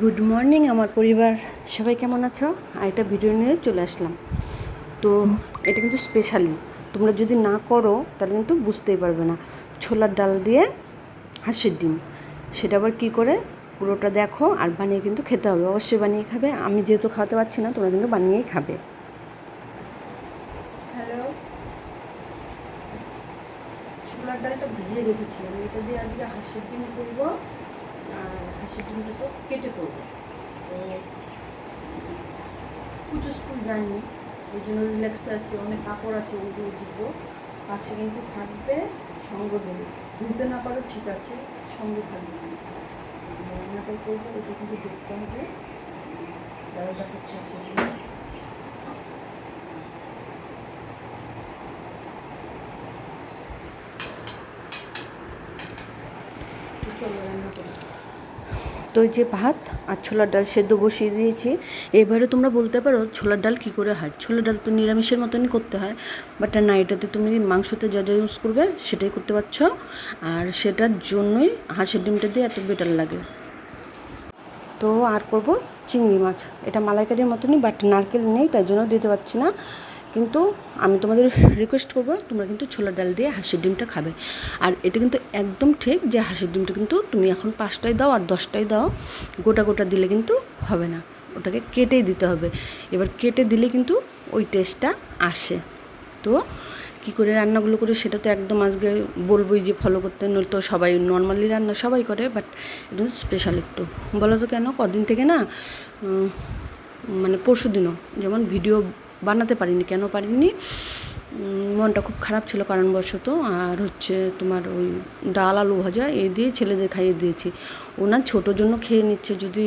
Good morning আমার পরিবার, সবাই কেমন আছো? একটা ভিডিও নিয়ে চলে আসলাম। তো এটা কিন্তু স্পেশালি তোমরা যদি না করো তাহলে কিন্তু বুঝতেই পারবে না। ছোলার ডাল দিয়ে হাঁসের ডিম, সেটা আবার কী করে পুরোটা দেখো, আর বানিয়ে কিন্তু খেতে হবে, অবশ্যই বানিয়ে খাবে। আমি যেহেতু খাওয়াতে পারছি না, তোমরা কিন্তু বানিয়েই খাবে। হ্যালো, ছোলার ডালটা ভিজিয়ে রেখেছি আমি, এটা দিয়ে আজকে হাঁসের ডিম করবো। আর হাঁসের ডিমটাকে কেটে করবো। তো কুচু স্কুল যায়নি, ওই জন্য রিল্যাক্সে আছে, অনেক কাপড় আছে, ওগুলো দিব। পাশে কিন্তু থাকবে, সঙ্গ দেবে। ঘুরতে না পারো ঠিক আছে, সঙ্গে থাকবে। রান্নাটা করবো, ওটা কিন্তু দেখতে হবে। যারা দেখাচ্ছে সেগুলো চলো রান্না করি। তো ওই যে ভাত আর ছোলার ডাল সেদ্ধ বসিয়ে দিয়েছি। এবারে তোমরা বলতে পারো ছোলার ডাল কী করে হয়। ছোলার ডাল তো নিরামিষের মতনই করতে হয়, বাট না, এটাতে তুমি মাংসতে যা যা ইউজ করবে সেটাই করতে পারছো। আর সেটার জন্যই হাঁসের ডিমটা দিয়ে এত বেটার লাগে। তো আর করব চিংড়ি মাছ, এটা মালাইকারির মতনই, বাট নারকেল নেই তাই জন্য দিতে পারছি না। কিন্তু আমি তোমাদের রিকোয়েস্ট করবো, তোমরা কিন্তু ছোলার ডাল দিয়ে হাঁসের ডিমটা খাবে। আর এটা কিন্তু একদম ঠিক যে হাঁসের ডিমটা কিন্তু তুমি এখন 5টায় দাও আর 10টায় দাও, গোটা গোটা দিলে কিন্তু হবে না, ওটাকে কেটেই দিতে হবে। এবার কেটে দিলে কিন্তু ওই টেস্টটা আসে। তো কী করে রান্নাগুলো করে সেটা তো একদম আজকে বলবোই যে ফলো করতে, নইলে তো সবাই নর্মালি রান্না সবাই করে, বাট এটা স্পেশাল একটু। বলো তো কেন? কদিন থেকে না, মানে পরশু দিনও যেমন ভিডিও বানাতে পারিনি। কেন পারিনি? মনটা খুব খারাপ ছিল কারণবশত। আর হচ্ছে তোমার ওই ডাল আলু ভাজা এই দিয়ে ছেলেদের খাইয়ে দিয়েছি। ওনার ছোটোর জন্য খেয়ে নিচ্ছে, যদি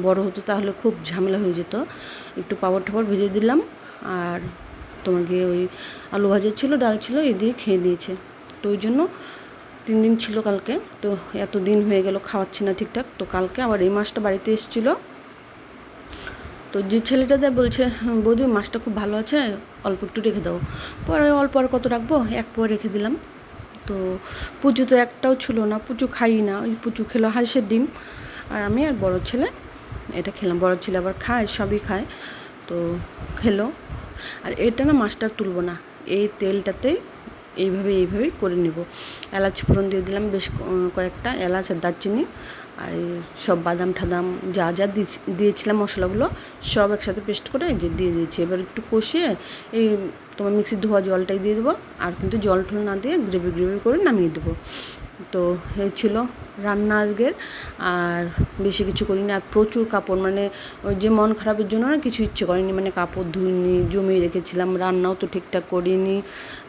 বড় হতো তাহলে খুব ঝামেলা হয়ে যেত। একটু পাপড় ঠাপড় ভেজে দিলাম, আর তোমার গিয়ে ওই আলু ভাজা ছিল, ডাল ছিল, এই দিয়ে খেয়ে নিয়েছে। তো ওই জন্য 3 দিন ছিল কালকে, তো এত দিন হয়ে গেল খাওয়াচ্ছি না ঠিকঠাক। তো কালকে আবার এই মাছটা বাড়িতে এসেছিলো। তো যে ছেলেটাতে বলছে, বৌদি মাছটা খুব ভালো আছে, অল্প একটু রেখে দাও। পরে অল্প আর কত রাখবো, 1 পোয়া রেখে দিলাম। তো পুচু তো একটাও ছিল না, পুচু খাই না, ওই পুচু খেলো হাঁসের ডিম, আর আমি আর বড় ছেলে এটা খেলাম। বড় ছেলে আবার খায়, সবই খায়, তো খেলো। আর এটা না, মাছটা তুলবো না, এই তেলটাতেই এইভাবেই করে নেব। এলাচ ফোড়ন দিয়ে দিলাম বেশ কয়েকটা এলাচ আর দারচিনি, আর এই সব বাদাম ঠাদাম যা যা দিয়েছিলাম মশলাগুলো সব একসাথে পেস্ট করে যে দিয়ে দিয়েছি। এবার একটু কষিয়ে এই তোমার মিক্সির ধোয়া জলটাই দিয়ে দেবো, আর কিন্তু জল টল না দিয়ে গ্রেভি করে নামিয়ে দেবো। তো এই ছিল রান্না আজকের, আর বেশি কিছু করিনি। আর প্রচুর কাপড়, মানে ওই যে মন খারাপের জন্য না কিছু ইচ্ছে করেনি, মানে কাপড় ধুইনি, জমিয়ে রেখেছিলাম, রান্নাও তো ঠিকঠাক করিনি।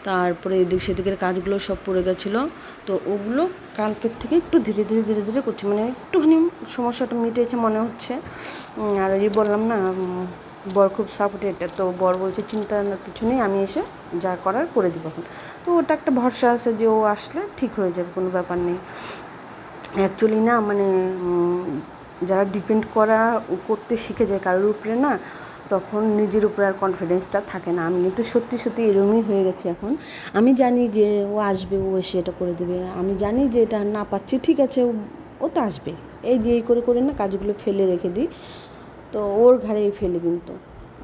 তারপরে এদিক সেদিকের কাজগুলো সব পড়ে গেছিলো। তো ওগুলো কালকের থেকে একটু ধীরে ধীরে করছি, মানে একটুখানি সমস্যাটা মিটেছে মনে হচ্ছে। আর এই বললাম না, বর খুব সাপোর্টেড, তো বর বলছে চিন্তা কিছু নেই, আমি এসে যা করার করে দিব এখন। তো ওটা একটা ভরসা আছে যে ও আসলে ঠিক হয়ে যাবে, কোনো ব্যাপার নেই। অ্যাকচুয়ালি না, মানে যারা ডিপেন্ড করতে শিখে যায় কারোর উপরে না, তখন নিজের উপরে আর কনফিডেন্সটা থাকে না। আমি কিন্তু সত্যি এরকমই হয়ে গেছি এখন। আমি জানি যে ও আসবে, ও এসে এটা করে দেবে। আমি জানি যে এটা না পাচ্ছি, ঠিক আছে, ও তো আসবে। এই যে এই করে না কাজগুলো ফেলে রেখে দিই, তো ওর ঘাড়েই ফেলে কিন্তু।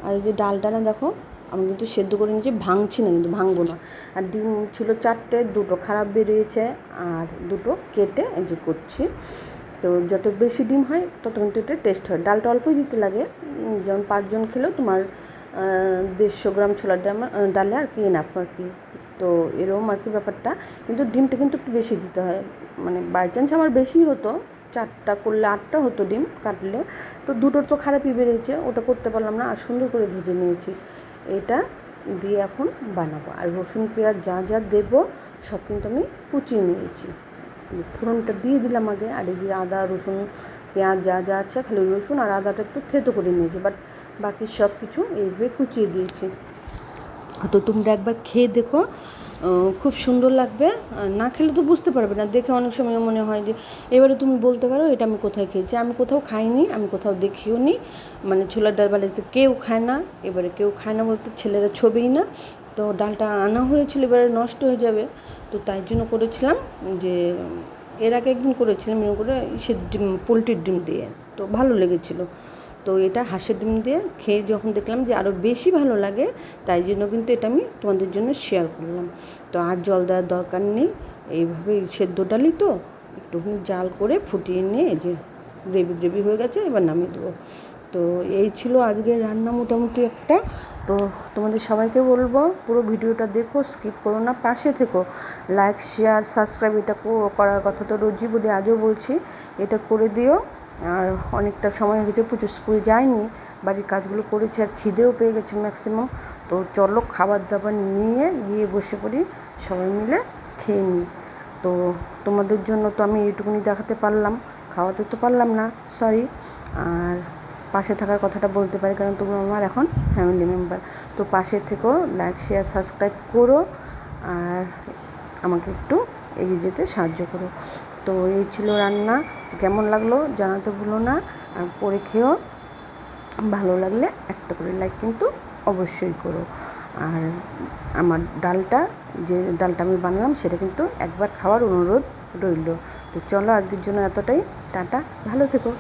আর এই যে ডালটা না দেখো, আমি কিন্তু সেদ্ধ করে নিয়েছি, ভাঙছি না, কিন্তু ভাঙবো না। আর ডিম ছিল 4টে, 2টো খারাপ বেরিয়েছে, আর 2টো কেটে এই যে করছি। তো যত বেশি ডিম হয় তত কিন্তু এটা টেস্ট হয়। ডালটা অল্পই দিতে লাগে, যেমন 5 জন খেলেও তোমার 150 গ্রাম ছোলার ডালে আর কি এনাফ আর কি। তো এরকম আর কি ব্যাপারটা। কিন্তু ডিমটা কিন্তু একটু বেশি দিতে হয়, মানে বাই চান্স আমার বেশি হতো, 4টা করলে 8টা হতো ডিম কাটলে। তো 2টোর তো খারাপই বেরিয়েছে, ওটা করতে পারলাম না। আর সুন্দর করে ভেজে নিয়েছি, এটা দিয়ে এখন বানাবো। আর রসুন পেঁয়াজ যা যা দেবো সব কিন্তু আমি কুচিয়ে নিয়েছি। ফোড়নটা দিয়ে দিলাম আগে, আর এই যে আদা রসুন পেঁয়াজ যা যা আছে, খালি রসুন আর আদাটা একটু থেতো করে নিয়েছি, বাট বাকি সব কিছু এইভাবে কুচিয়ে দিয়েছি। তো তোমরা একবার খেয়ে দেখো, খুব সুন্দর লাগবে। না খেলে তো বুঝতে পারবে না, দেখে অনেক সময় মনে হয় যে, এবারে তুমি বলতে পারো এটা আমি কোথায় খেয়েছি। আমি কোথাও খাইনি, আমি কোথাও দেখিও নি, মানে ছোলার ডাল বাড়িতে কেউ খায় না। এবারে কেউ খায় না বলতে ছেলেরা ছবেই না। তো ডালটা আনা হয়েছিল, এবারে নষ্ট হয়ে যাবে, তো তাই জন্য করেছিলাম যে এর আগে একদিন করেছিলাম এরকম করে, সে ডিম, পোলট্রির ডিম দিয়ে। তো ভালো লেগেছিলো। তো এটা হাঁসের ডিম দিয়ে খেয়ে যখন দেখলাম যে আরও বেশি ভালো লাগে, তাই জন্য কিন্তু এটা আমি তোমাদের জন্য শেয়ার করলাম। তো আর জল দেওয়ার দরকার নেই, এইভাবে সেদ্ধ ডালই তো একটুখানি জাল করে ফুটিয়ে নিয়ে যে গ্রেভি হয়ে গেছে, এবার নামিয়ে দেবো। তো এই ছিল আজকের রান্না মোটামুটি একটা। তো তোমাদের সবাইকে বলবো পুরো ভিডিওটা দেখো, স্কিপ করো না, পাশে থেকো, লাইক শেয়ার সাবস্ক্রাইব এটা করার কথা তো রোজই বলি, আজও বলছি, এটা করে দিও। আর অনেকটা সময় হয়ে গেছে, প্রচুর স্কুল যায়নি, বাড়ির কাজগুলো করেছি, আর খিদেও পেয়ে গেছে ম্যাক্সিমাম। তো চলো খাবার দাবার নিয়ে গিয়ে বসে পড়ি, সবাই মিলে খেয়ে নিই। তো তোমাদের জন্য তো আমি এইটুকুনি দেখাতে পারলাম, খাওয়াতে তো পারলাম না, সরি। আর পাশে থাকার কথাটা বলতে পারি, কারণ তোমরা আমার এখন ফ্যামিলি মেম্বার। তো পাশে থেকেও লাইক শেয়ার সাবস্ক্রাইব করো, আর আমাকে একটু এগিয়ে যেতে সাহায্য করো। তো এই ছিল রান্না, কেমন লাগলো জানাতে ভুলো না, আর করে খেয়েও, ভালো লাগলে একটা করে লাইক কিন্তু অবশ্যই করো। আর আমার যে ডালটা আমি বানালাম সেটা কিন্তু একবার খাওয়ার অনুরোধ রইল। তো চলো আজকের জন্য এতটাই, টাটা, ভালো থেকো।